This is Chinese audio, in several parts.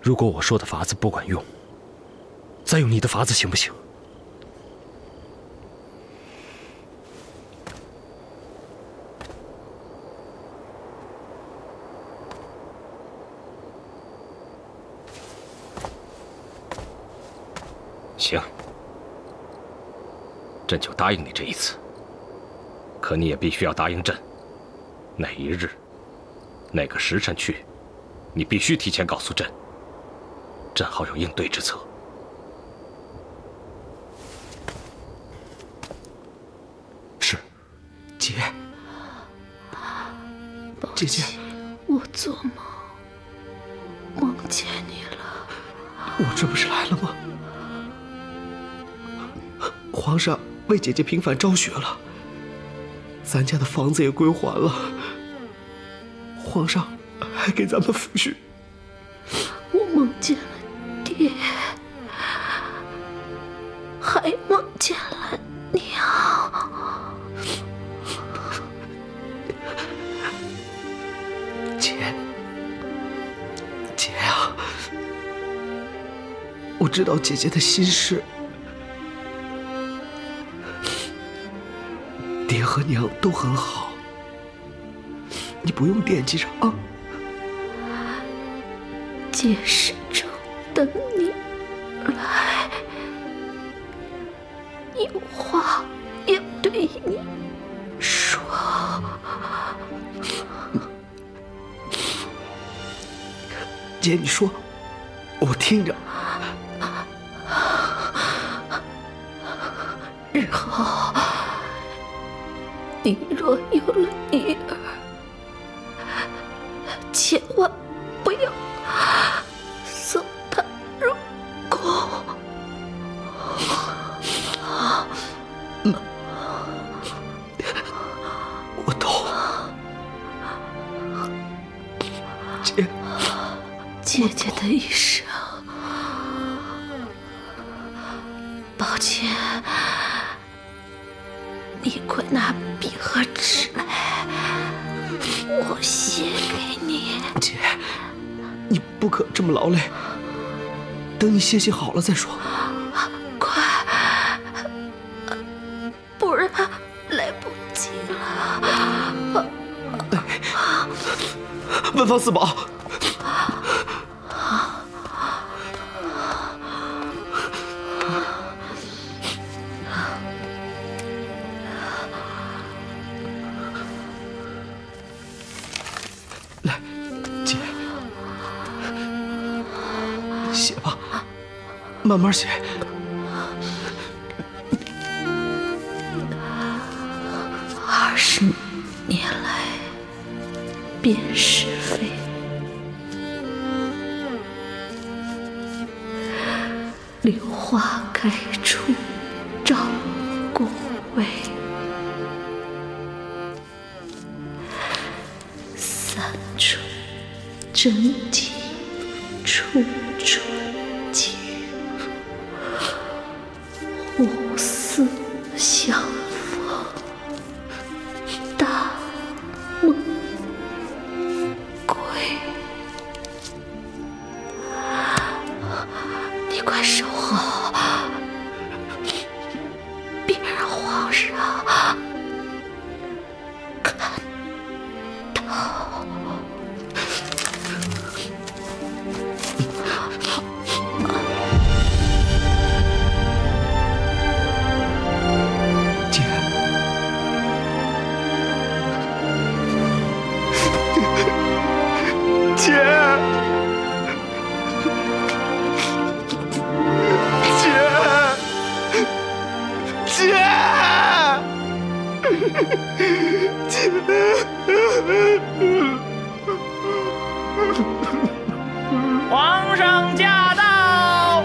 如果我说的法子不管用，再用你的法子行不行？行，朕就答应你这一次。可你也必须要答应朕，哪一日、哪个时辰去，你必须提前告诉朕，朕好有应对之策。是，姐，姐姐，我做梦梦见你了。我这不是来了吗？皇上为姐姐平反昭雪了，咱家的房子也归还了，皇上还给咱们抚恤。我梦见了爹，还梦见了娘。姐呀，我知道姐姐的心事。爹和娘都很好，你不用惦记着啊。姐始终等你来，有话要对你说。姐，你说，我听着。日后你若有了女儿，千万不要送她入宫。我懂。姐，姐姐的一生，抱歉，你快拿笔和纸来，我写给你。姐，你不可这么劳累，等你歇息好了再说。快，不然来不及了。文房四宝。来，姐，写吧，慢慢写。20年来，辨是非，柳花开处照宫闱。三春真谛处春景，互似相逢大梦归。你快收好，别让皇上看到。姐，皇上驾到！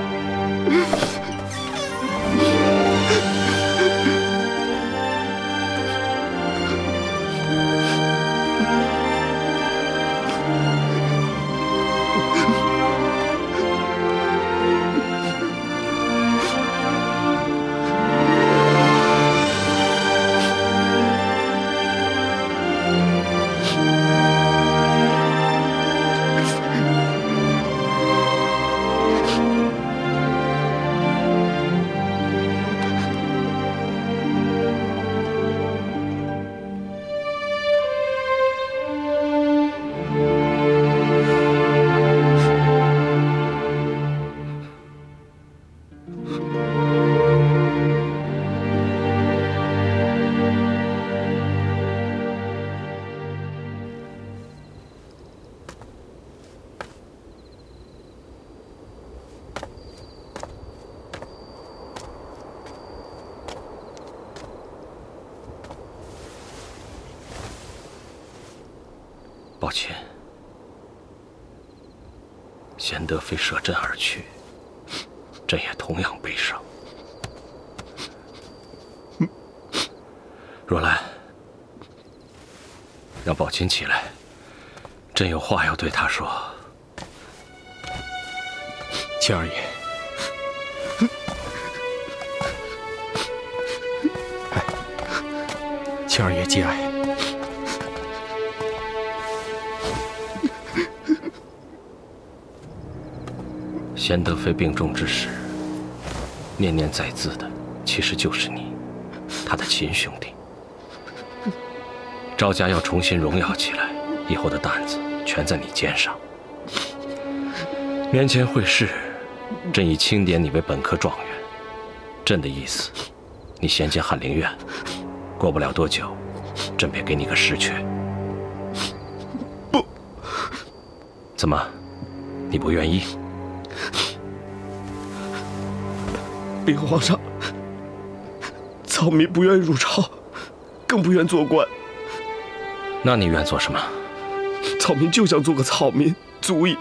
抱歉，贤德妃舍朕而去，朕也同样悲伤。若兰，让宝琴起来，朕有话要对她说。秦二爷，秦二爷节哀。贤德妃病重之时，念念在兹的其实就是你，他的亲兄弟。赵家要重新荣耀起来，以后的担子全在你肩上。年前会试，朕已钦点你为本科状元。朕的意思，你先进翰林院，过不了多久，朕便给你个实缺。不，怎么，你不愿意？禀皇上，草民不愿入朝，更不愿做官。那你愿做什么？草民就想做个草民，足矣。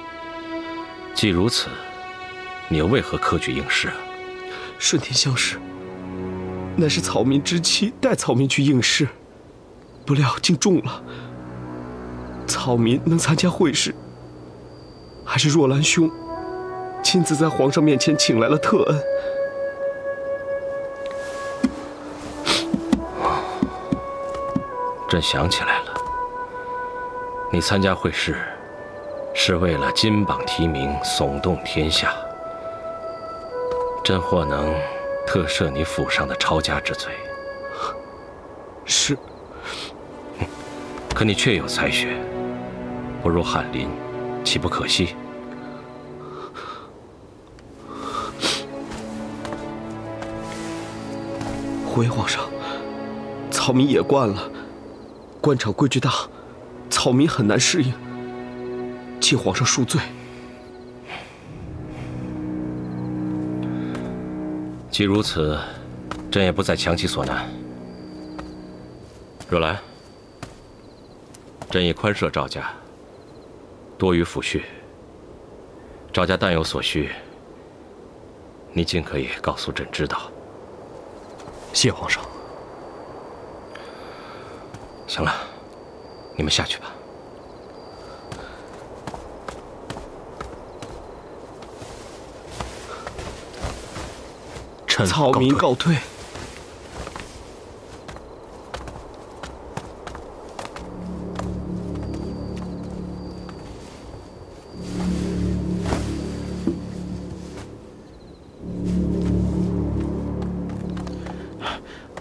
既如此，你又为何科举应试啊？顺天乡试，乃是草民之妻带草民去应试，不料竟中了。草民能参加会试，还是若兰兄亲自在皇上面前请来了特恩。朕想起来了，你参加会试，是为了金榜题名，耸动天下。朕或能特赦你府上的抄家之罪。是。可你确有才学，不入翰林，岂不可惜？回皇上，草民也惯了。官场规矩大，草民很难适应，请皇上恕罪。既如此，朕也不再强其所难。若兰，朕已宽赦赵家，多余抚恤。赵家但有所需，你尽可以告诉朕知道。谢皇上。行了，你们下去吧。臣草民告退。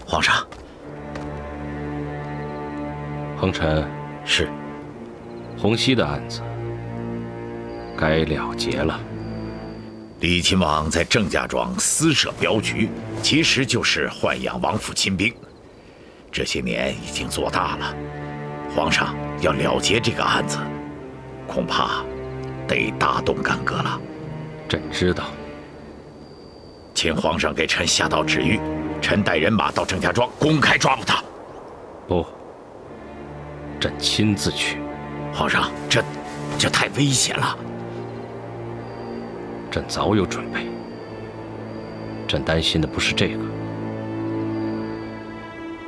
皇上。恒臣是。洪熙的案子该了结了。李亲王在郑家庄私设镖局，其实就是豢养王府亲兵。这些年已经做大了，皇上要了结这个案子，恐怕得大动干戈了。朕知道。请皇上给臣下道旨谕，臣带人马到郑家庄公开抓捕他。不。朕亲自去。皇上，这太危险了。朕早有准备。朕担心的不是这个，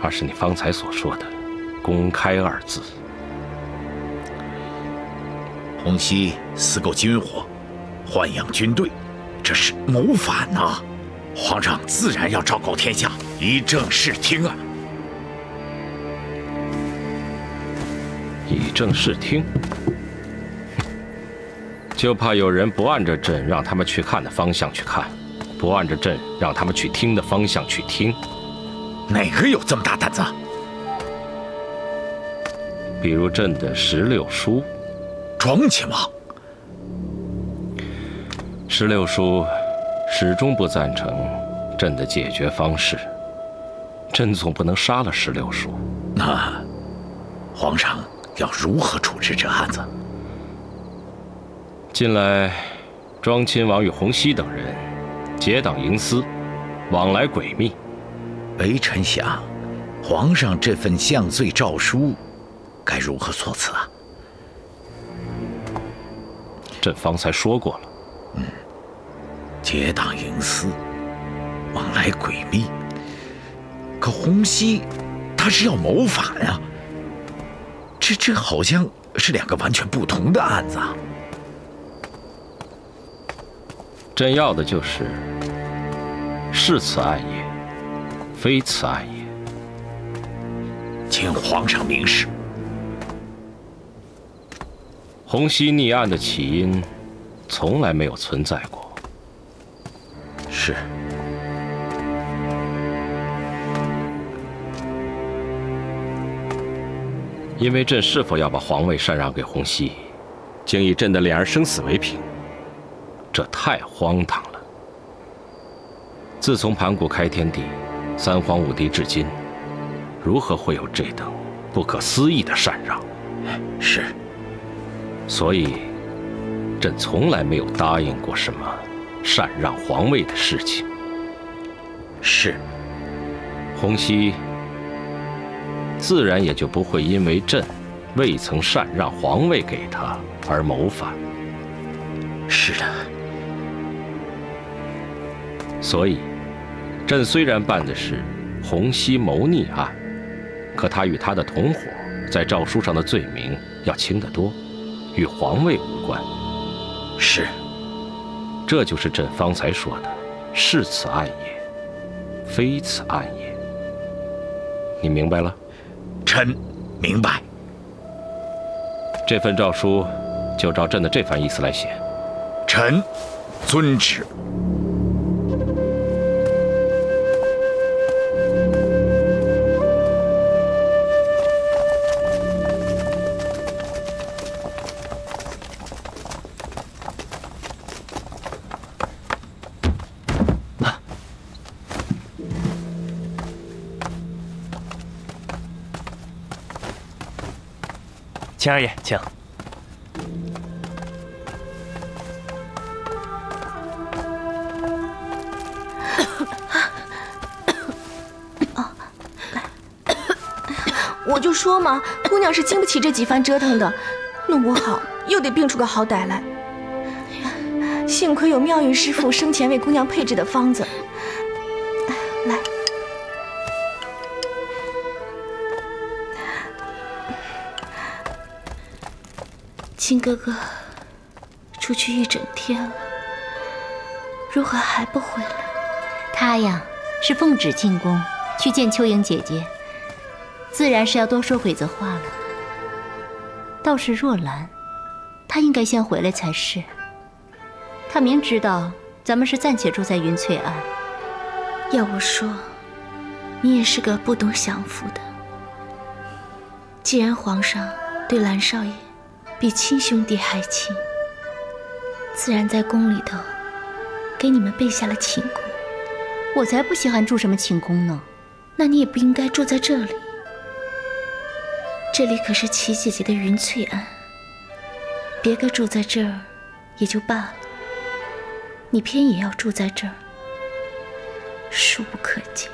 而是你方才所说的“公开”二字。洪熙私购军火，豢养军队，这是谋反呐！皇上自然要昭告天下，以正视听啊！以正视听，就怕有人不按着朕让他们去看的方向去看，不按着朕让他们去听的方向去听。哪个有这么大胆子？比如朕的16叔。庄亲王。16叔始终不赞成朕的解决方式，朕总不能杀了16叔。那皇上要如何处置这案子？近来，庄亲王与洪熙等人结党营私，往来诡秘。微臣想，皇上这份降罪诏书该如何措辞啊？朕方才说过了。结党营私，往来诡秘。可洪熙他是要谋反啊，这好像是两个完全不同的案子啊。朕要的就是是此案也，非此案也。请皇上明示。洪熙逆案的起因从来没有存在过。是。因为朕是否要把皇位禅让给洪熙，竟以朕的两人生死为凭，这太荒唐了。自从盘古开天地，三皇五帝至今，如何会有这等不可思议的禅让？是。所以，朕从来没有答应过什么禅让皇位的事情。是。洪熙自然也就不会因为朕未曾禅让皇位给他而谋反。是的。所以，朕虽然办的是洪熙谋逆案，可他与他的同伙在诏书上的罪名要轻得多，与皇位无关。是。这就是朕方才说的“是此案也，非此案也”。你明白了？臣明白。这份诏书就照朕的这番意思来写。臣遵旨。秦二爷，请。我就说嘛，姑娘是经不起这几番折腾的，弄不好又得病出个好歹来。幸亏有妙玉师傅生前为姑娘配制的方子，来。秦哥哥出去一整天了，如何还不回来？他呀，是奉旨进宫去见秋莹姐姐，自然是要多说会子话了。倒是若兰，她应该先回来才是。她明知道咱们是暂且住在云翠庵，要我说，你也是个不懂享福的。既然皇上对兰少爷比亲兄弟还亲，自然在宫里头给你们备下了寝宫。我才不稀罕住什么寝宫呢。那你也不应该住在这里，这里可是齐姐姐的云翠庵，别个住在这儿也就罢了，你偏也要住在这儿，殊不可解。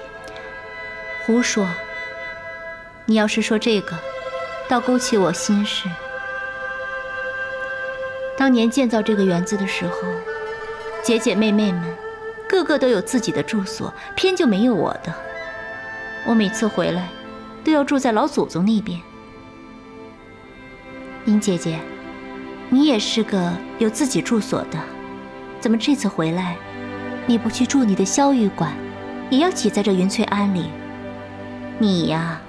胡说！你要是说这个，倒勾起我心事。当年建造这个园子的时候，姐姐妹妹们个个都有自己的住所，偏就没有我的。我每次回来都要住在老祖宗那边。宁姐姐，你也是个有自己住所的，怎么这次回来你不去住你的萧玉馆，也要挤在这云翠庵里？你呀，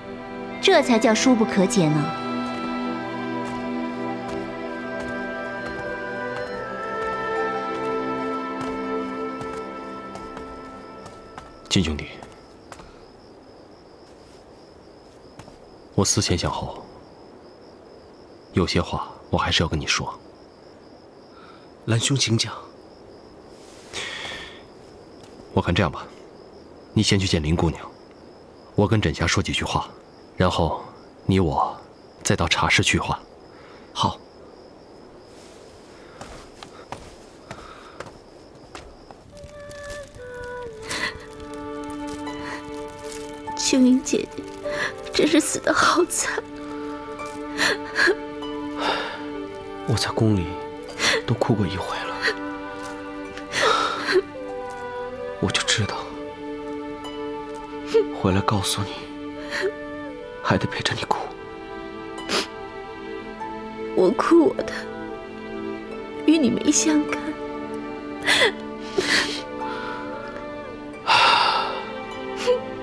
这才叫殊不可解呢。金兄弟，我思前想后，有些话我还是要跟你说。兰兄，请讲。我看这样吧，你先去见林姑娘，我跟枕霞说几句话，然后你我再到茶室去话。好。秋莹姐姐真是死得好惨。我在宫里都哭过一回了，我就知道，回来告诉你，还得陪着你哭。我哭我的，与你没相干。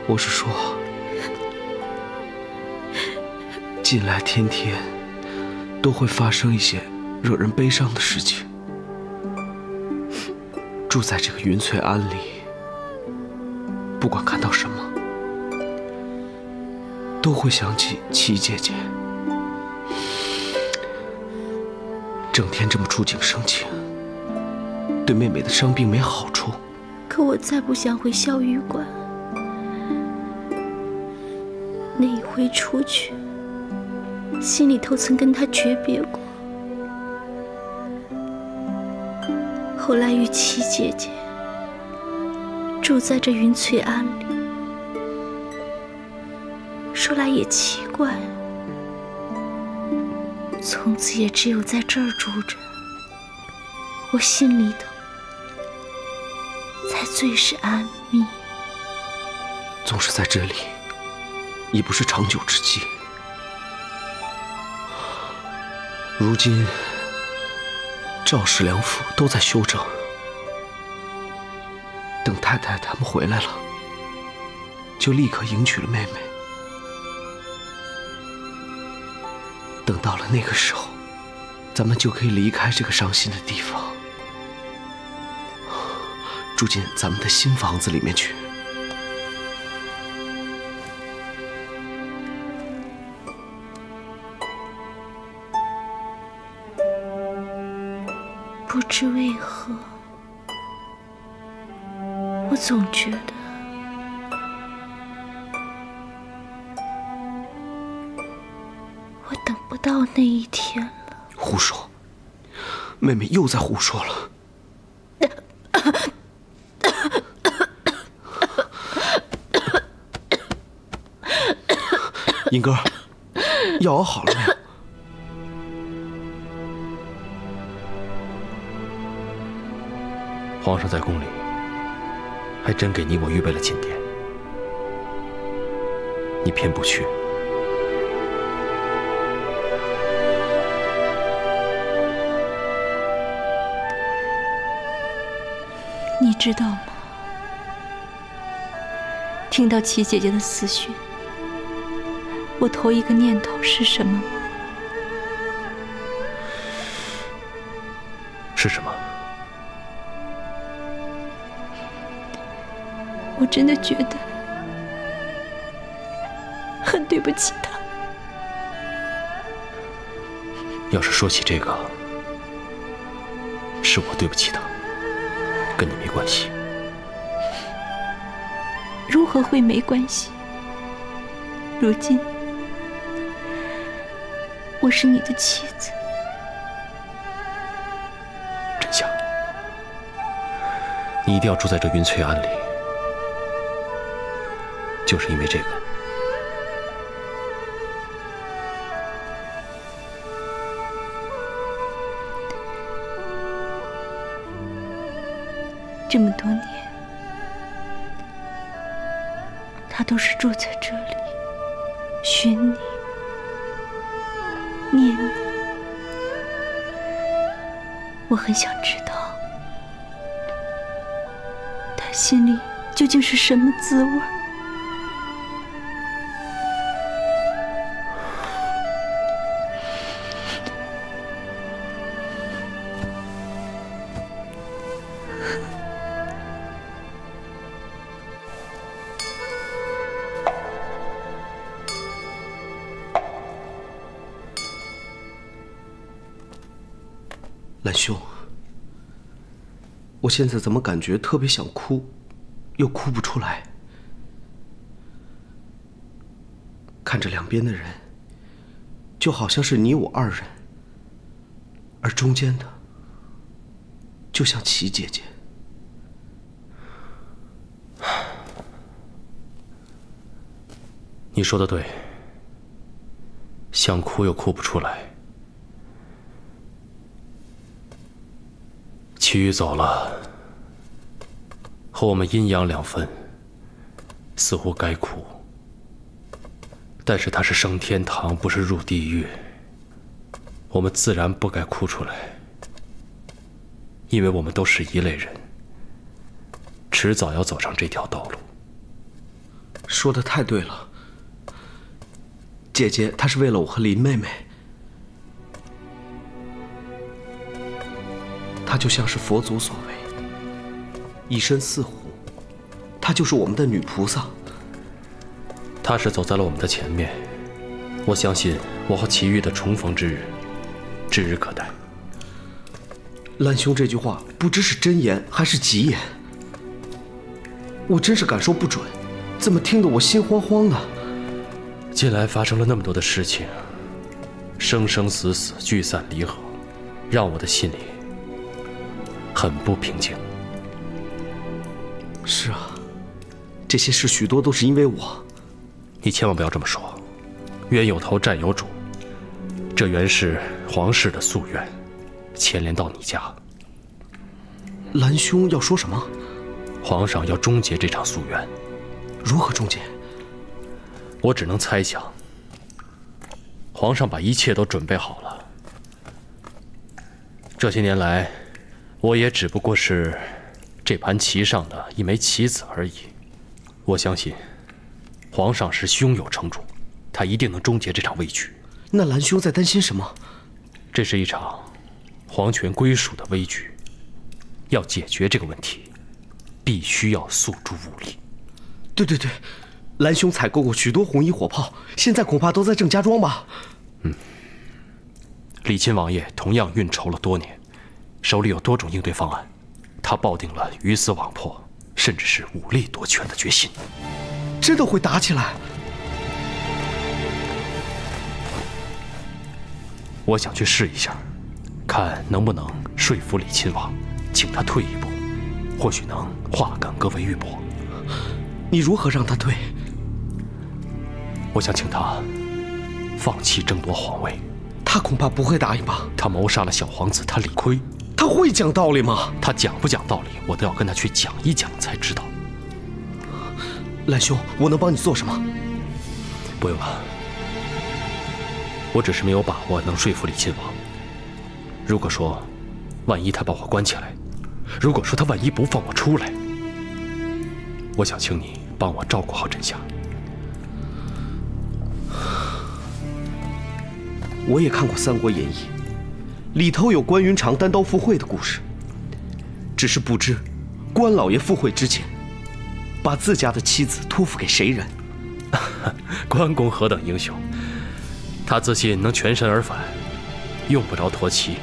我是说，近来天天都会发生一些惹人悲伤的事情。住在这个云翠庵里，不管看到什么，都会想起齐姐姐。整天这么触景生情，对妹妹的伤病没好处。可我再不想回孝峪馆。那一回出去，心里头曾跟他诀别过。后来与齐姐姐住在这云翠庵里，说来也奇怪，从此也只有在这儿住着，我心里头才最是安谧。总是在这里，已不是长久之计。如今赵氏两府都在休整，等太太他们回来了，就立刻迎娶了妹妹。等到了那个时候，咱们就可以离开这个伤心的地方，住进咱们的新房子里面去。不知为何，我总觉得我等不到那一天了。胡说，妹妹又在胡说了。英哥，药熬好了没有？皇上在宫里，还真给你我预备了寝殿，你偏不去。你知道吗？听到齐姐姐的死讯，我头一个念头是什么吗？是什么？我真的觉得很对不起她。要是说起这个，是我对不起他，跟你没关系。如何会没关系？如今我是你的妻子。真夏，你一定要住在这云翠庵里，就是因为这个。这么多年，他都是住在这里，寻你，念你。我很想知道，他心里究竟是什么滋味。兰兄，我现在怎么感觉特别想哭，又哭不出来？看着两边的人，就好像是你我二人，而中间的，就像齐姐姐。你说的对，想哭又哭不出来。齐玉走了，和我们阴阳两分，似乎该哭。但是他是升天堂，不是入地狱，我们自然不该哭出来，因为我们都是一类人，迟早要走上这条道路。说的太对了，姐姐她是为了我和林妹妹，她就像是佛祖所为，以身饲虎，她就是我们的女菩萨。她是走在了我们的前面，我相信我和齐玉的重逢之日，指日可待。兰兄这句话不知是真言还是吉言，我真是感受不准，怎么听得我心慌慌的？近来发生了那么多的事情，生生死死，聚散离合，让我的心里很不平静。是啊，这些事许多都是因为我。你千万不要这么说，冤有头债有主，这原是皇室的夙愿，牵连到你家。兰兄要说什么？皇上要终结这场夙愿。如何终结？我只能猜想。皇上把一切都准备好了。这些年来，我也只不过是这盘棋上的一枚棋子而已。我相信，皇上是胸有成竹，他一定能终结这场危局。那兰兄在担心什么？这是一场皇权归属的危局，要解决这个问题，必须要诉诸武力。对，兰兄采购过许多红衣火炮，现在恐怕都在郑家庄吧？李亲王爷同样运筹了多年，手里有多种应对方案，他抱定了鱼死网破，甚至是武力夺权的决心。真的会打起来？我想去试一下，看能不能说服李亲王，请他退一步，或许能化干戈为玉帛。你如何让他退？我想请他放弃争夺皇位。他恐怕不会答应吧？他谋杀了小皇子，他理亏。他会讲道理吗？他讲不讲道理，我都要跟他去讲一讲才知道。兰兄，我能帮你做什么？不用了，我只是没有把握能说服李亲王。如果说，万一他把我关起来，如果说他万一不放我出来，我想请你帮我照顾好枕霞。我也看过《三国演义》，里头有关云长单刀赴会的故事。只是不知，关老爷赴会之前，把自家的妻子托付给谁人？关公何等英雄，他自信能全身而返，用不着托妻。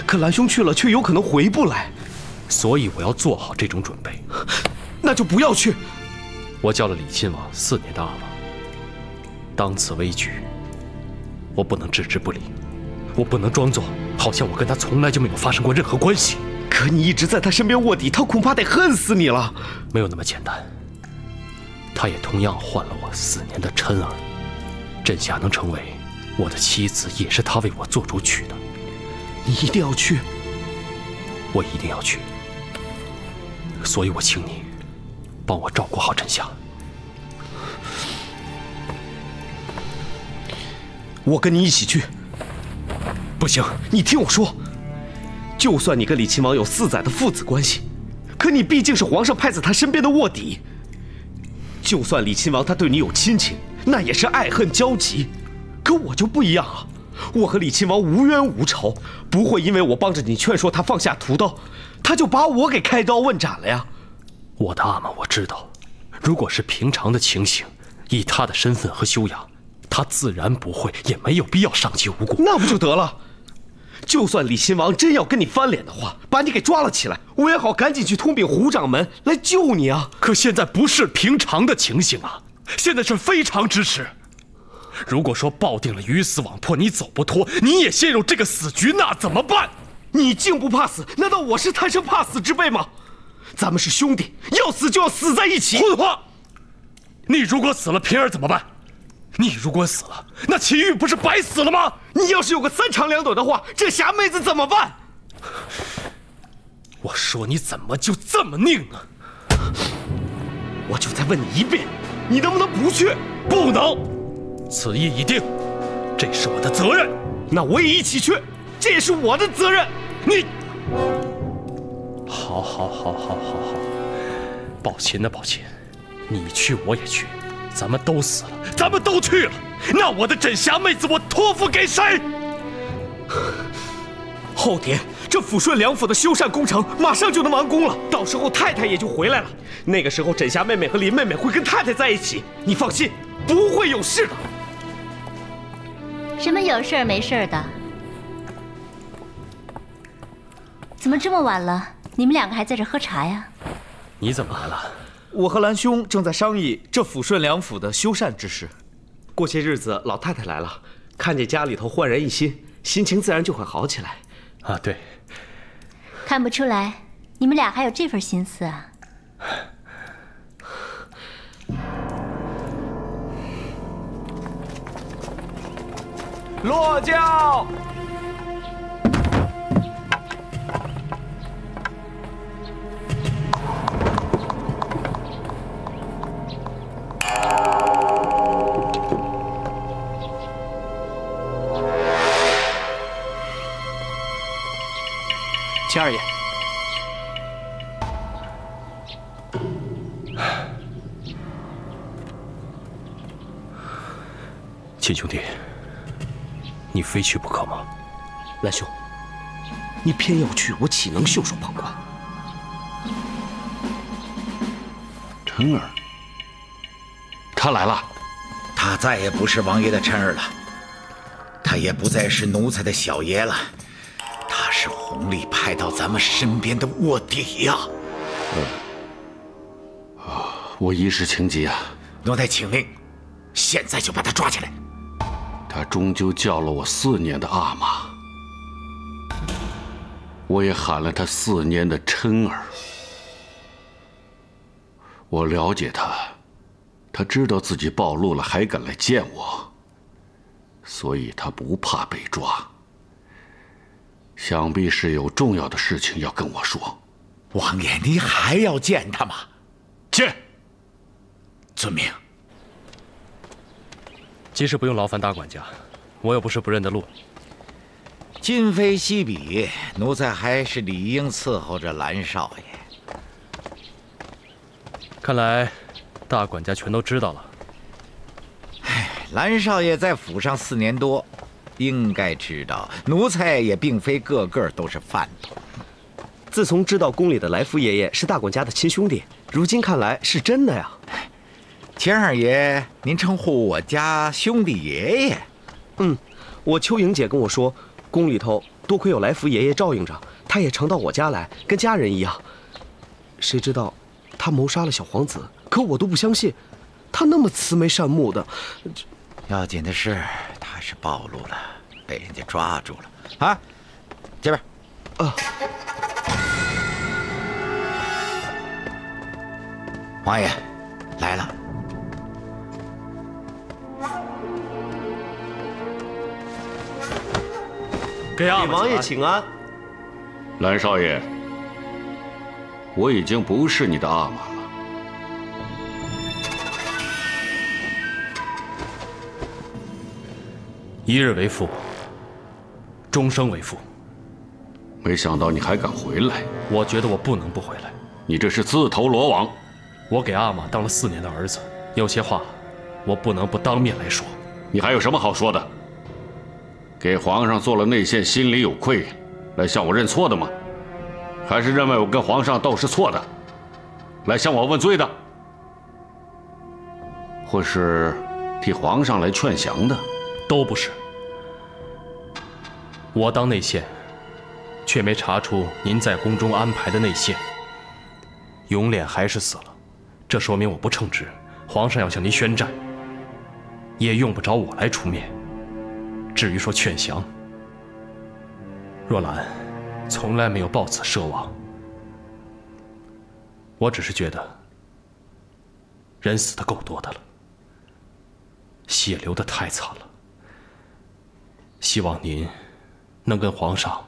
可兰兄去了，却有可能回不来，所以我要做好这种准备。那就不要去。我叫了李亲王4年的阿玛，当此危局，我不能置之不理，我不能装作好像我跟他从来就没有发生过任何关系。可你一直在他身边卧底，他恐怕得恨死你了。没有那么简单，他也同样换了我4年的嗔儿。枕霞能成为我的妻子，也是他为我做主娶的。你一定要去。我一定要去。所以我请你帮我照顾好枕霞。我跟你一起去。不行，你听我说，就算你跟李亲王有4载的父子关系，可你毕竟是皇上派在他身边的卧底。就算李亲王他对你有亲情，那也是爱恨交集。可我就不一样啊，我和李亲王无冤无仇，不会因为我帮着你劝说他放下屠刀，他就把我给开刀问斩了呀。我的阿玛，我知道，如果是平常的情形，以他的身份和修养，他自然不会，也没有必要伤及无辜。那不就得了？就算李亲王真要跟你翻脸的话，把你给抓了起来，我也好赶紧去通禀胡掌门来救你啊。可现在不是平常的情形啊，现在是非常之时。如果说抱定了鱼死网破，你走不脱，你也陷入这个死局，那怎么办？你竟不怕死？难道我是贪生怕死之辈吗？咱们是兄弟，要死就要死在一起。混话！你如果死了，平儿怎么办？你如果死了，那齐玉不是白死了吗？你要是有个3长2短的话，这霞妹子怎么办？我说你怎么就这么拧呢？我就再问你一遍，你能不能不去？不能，此意已定，这是我的责任。那我也一起去，这也是我的责任。你，好，宝琴呐，宝琴，你去我也去，咱们都死了，咱们都去了，那我的枕霞妹子我托付给谁？后天这抚顺两府的修缮工程马上就能完工了，到时候太太也就回来了。那个时候，枕霞妹妹和林妹妹会跟太太在一起，你放心，不会有事的。什么有事儿没事儿的？怎么这么晚了？你们两个还在这喝茶呀？你怎么来了？我和兰兄正在商议这抚顺两府的修缮之事。过些日子老太太来了，看见家里头焕然一新，心情自然就会好起来。啊，对。看不出来，你们俩还有这份心思啊。落轿。秦二爷，秦兄弟，你非去不可吗？兰兄，你偏要去，我岂能袖手旁观？琛儿，他来了。他再也不是王爷的琛儿了，他也不再是奴才的小爷了。他是弘历派到咱们身边的卧底呀！我一时情急啊！奴才请令，现在就把他抓起来。他终究叫了我4年的阿玛，我也喊了他4年的琛儿。我了解他，他知道自己暴露了还敢来见我，所以他不怕被抓。想必是有重要的事情要跟我说。王爷，你还要见他吗？见。遵命。即使不用劳烦大管家，我又不是不认得路。今非昔比，奴才还是理应伺候着兰少爷。看来，大管家全都知道了。兰少爷在府上4年多，应该知道，奴才也并非个个都是饭桶。自从知道宫里的来福爷爷是大管家的亲兄弟，如今看来是真的呀。秦二爷，您称呼我家兄弟爷爷？我秋莹姐跟我说，宫里头多亏有来福爷爷照应着，他也常到我家来，跟家人一样。谁知道他谋杀了小皇子，可我都不相信，他那么慈眉善目的。要紧的是，他是暴露了，被人家抓住了啊！这边。王爷来了。给王爷请安。兰少爷，我已经不是你的阿玛了。一日为父，终生为父。没想到你还敢回来。我觉得我不能不回来。你这是自投罗网。我给阿玛当了4年的儿子，有些话我不能不当面来说。你还有什么好说的？给皇上做了内线，心里有愧，来向我认错的吗？还是认为我跟皇上斗是错的，来向我问罪的？或是替皇上来劝降的？都不是。我当内线，却没查出您在宫中安排的内线。永琏还是死了，这说明我不称职。皇上要向您宣战，也用不着我来出面。至于说劝降，若兰从来没有抱此奢望。我只是觉得人死的够多的了，血流得太惨了。希望您能跟皇上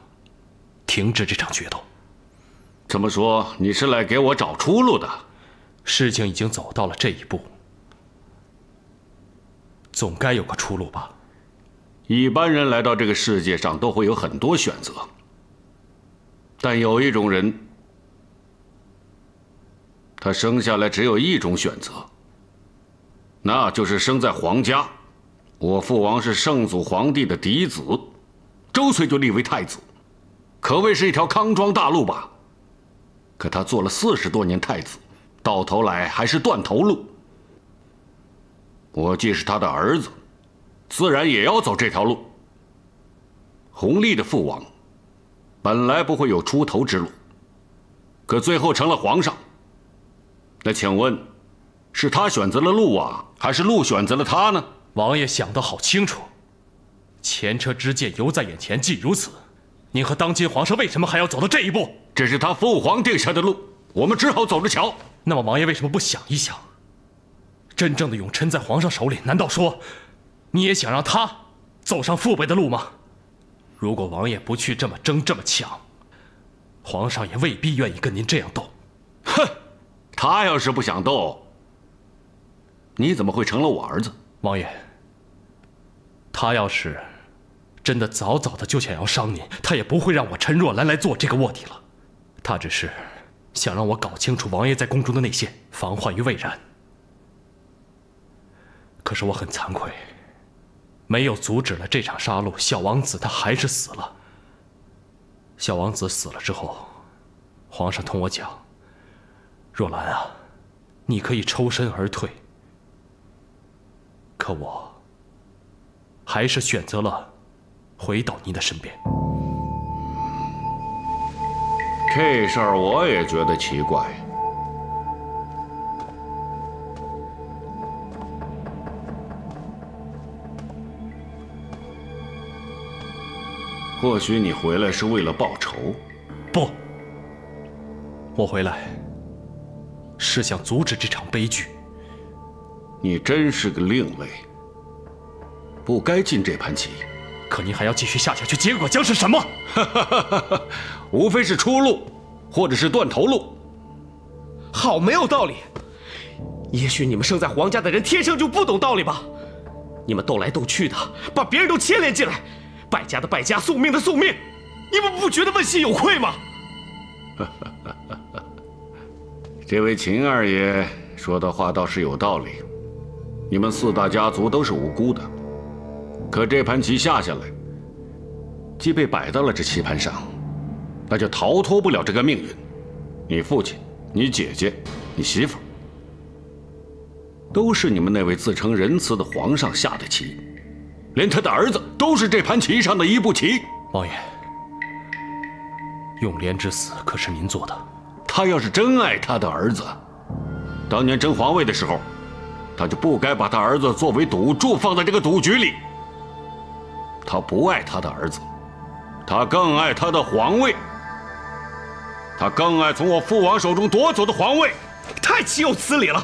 停止这场决斗。这么说，你是来给我找出路的？事情已经走到了这一步，总该有个出路吧？一般人来到这个世界上都会有很多选择，但有一种人，他生下来只有一种选择，那就是生在皇家。我父王是圣祖皇帝的嫡子，周岁就立为太子，可谓是一条康庄大路吧。可他做了40多年太子，到头来还是断头路。我既是他的儿子，自然也要走这条路。弘历的父王本来不会有出头之路，可最后成了皇上。那请问，是他选择了路啊，还是路选择了他呢？王爷想得好清楚，前车之鉴犹在眼前，既如此，您和当今皇上为什么还要走到这一步？这是他父皇定下的路，我们只好走着瞧。那么王爷为什么不想一想，真正的永琛在皇上手里，难道说你也想让他走上父辈的路吗？如果王爷不去这么争这么抢，皇上也未必愿意跟您这样斗。哼，他要是不想斗，你怎么会成了我儿子？王爷，他要是真的早早的就想要伤您，他也不会让我陈若兰来做这个卧底了。他只是想让我搞清楚王爷在宫中的内线，防患于未然。可是我很惭愧，没有阻止了这场杀戮，小王子他还是死了。小王子死了之后，皇上同我讲，若兰啊，你可以抽身而退。可我还是选择了回到您的身边。这事儿我也觉得奇怪。或许你回来是为了报仇？不，我回来是想阻止这场悲剧。你真是个另类，不该进这盘棋。可您还要继续下去，结果将是什么？无非是出路，或者是断头路。好没有道理！也许你们生在皇家的人天生就不懂道理吧？你们斗来斗去的，把别人都牵连进来，败家的败家，送命的送命，你们不觉得问心有愧吗？这位秦二爷说的话倒是有道理。你们4大家族都是无辜的，可这盘棋下来，既被摆到了这棋盘上，那就逃脱不了这个命运。你父亲、你姐姐、你媳妇儿，都是你们那位自称仁慈的皇上下的棋，连他的儿子都是这盘棋上的一步棋。王爷，永莲之死可是您做的？他要是真爱他的儿子，当年争皇位的时候，他就不该把他儿子作为赌注放在这个赌局里。他不爱他的儿子，他更爱他的皇位，他更爱从我父王手中夺走的皇位。太岂有此理了！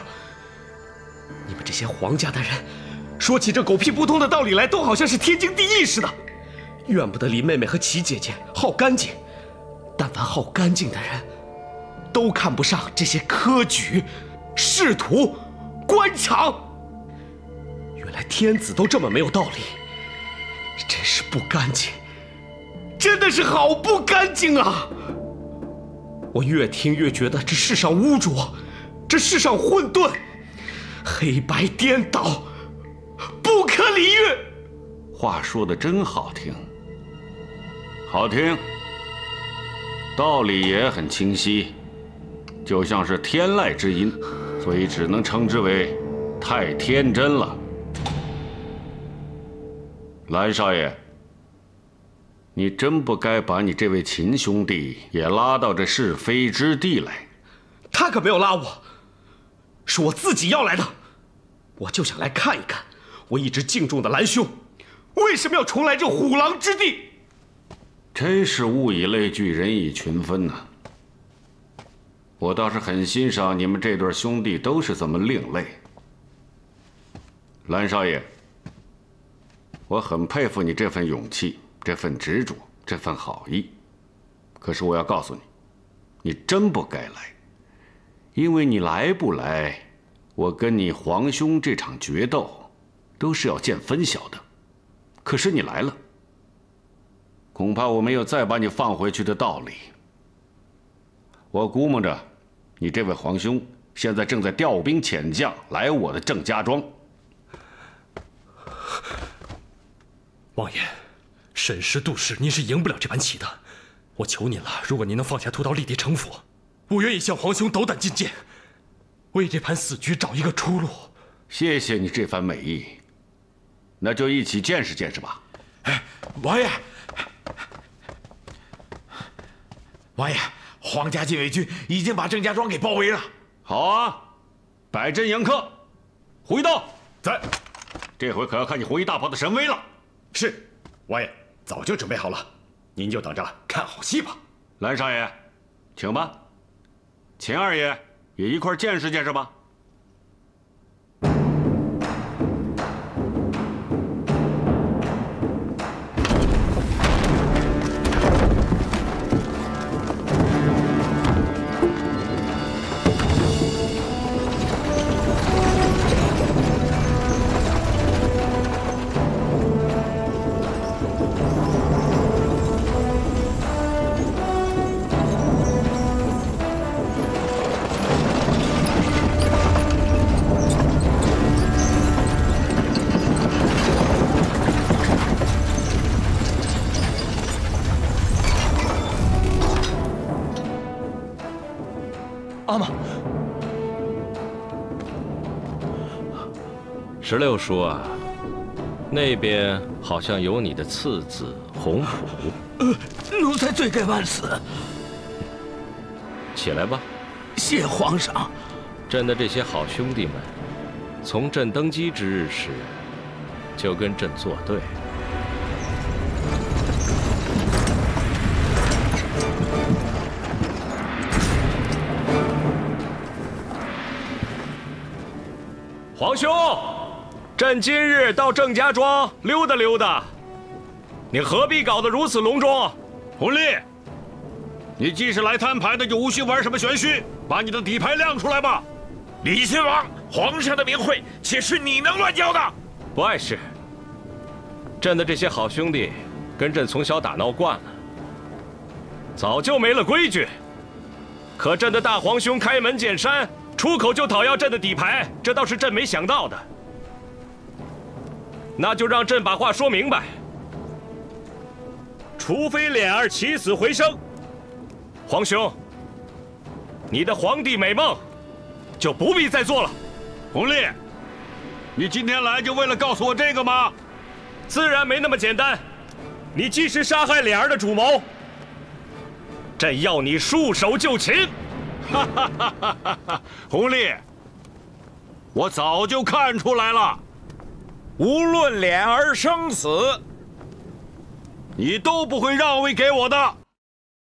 你们这些皇家的人，说起这狗屁不通的道理来，都好像是天经地义似的。怨不得李妹妹和齐姐姐好干净，但凡好干净的人，都看不上这些科举、仕途、官场。原来天子都这么没有道理，真是不干净，真的是好不干净啊！我越听越觉得这世上污浊，这世上混沌，黑白颠倒，不可理喻。话说的真好听，好听，道理也很清晰，就像是天籁之音，所以只能称之为太天真了。蓝少爷，你真不该把你这位秦兄弟也拉到这是非之地来。他可没有拉我，是我自己要来的。我就想来看一看，我一直敬重的蓝兄，为什么要重来这虎狼之地？真是物以类聚，人以群分呐。我倒是很欣赏你们这对兄弟都是这么另类。蓝少爷，我很佩服你这份勇气，这份执着，这份好意。可是我要告诉你，你真不该来，因为你来不来，我跟你皇兄这场决斗都是要见分晓的。可是你来了，恐怕我没有再把你放回去的道理。我估摸着，你这位皇兄现在正在调兵遣将来我的郑家庄。王爷，审时度势，您是赢不了这盘棋的。我求您了，如果您能放下屠刀，立地成佛，我愿意向皇兄斗胆进谏，为这盘死局找一个出路。谢谢你这番美意，那就一起见识见识吧。哎，王爷，王爷，皇家禁卫军已经把郑家庄给包围了。好啊，摆阵迎客。胡一刀在。这回可要看你胡一大炮的神威了。是，王爷早就准备好了，您就等着看好戏吧。蓝少爷，请吧。秦二爷也一块见识见识吧。阿玛，16叔啊，那边好像有你的次子洪普。奴才罪该万死。起来吧。谢皇上。朕的这些好兄弟们，从朕登基之日时，就跟朕作对。皇兄，朕今日到郑家庄溜达溜达，你何必搞得如此隆重？弘历，你既是来摊牌的，就无需玩什么玄虚，把你的底牌亮出来吧。李亲王，皇上的名讳岂是你能乱教的？不碍事。朕的这些好兄弟，跟朕从小打闹惯了，早就没了规矩。可朕的大皇兄开门见山，出口就讨要朕的底牌，这倒是朕没想到的。那就让朕把话说明白。除非脸儿起死回生，皇兄，你的皇帝美梦就不必再做了。弘历，你今天来就为了告诉我这个吗？自然没那么简单。你既是杀害脸儿的主谋，朕要你束手就擒。哈哈哈哈哈！弘历，我早就看出来了，无论脸儿生死，你都不会让位给我的。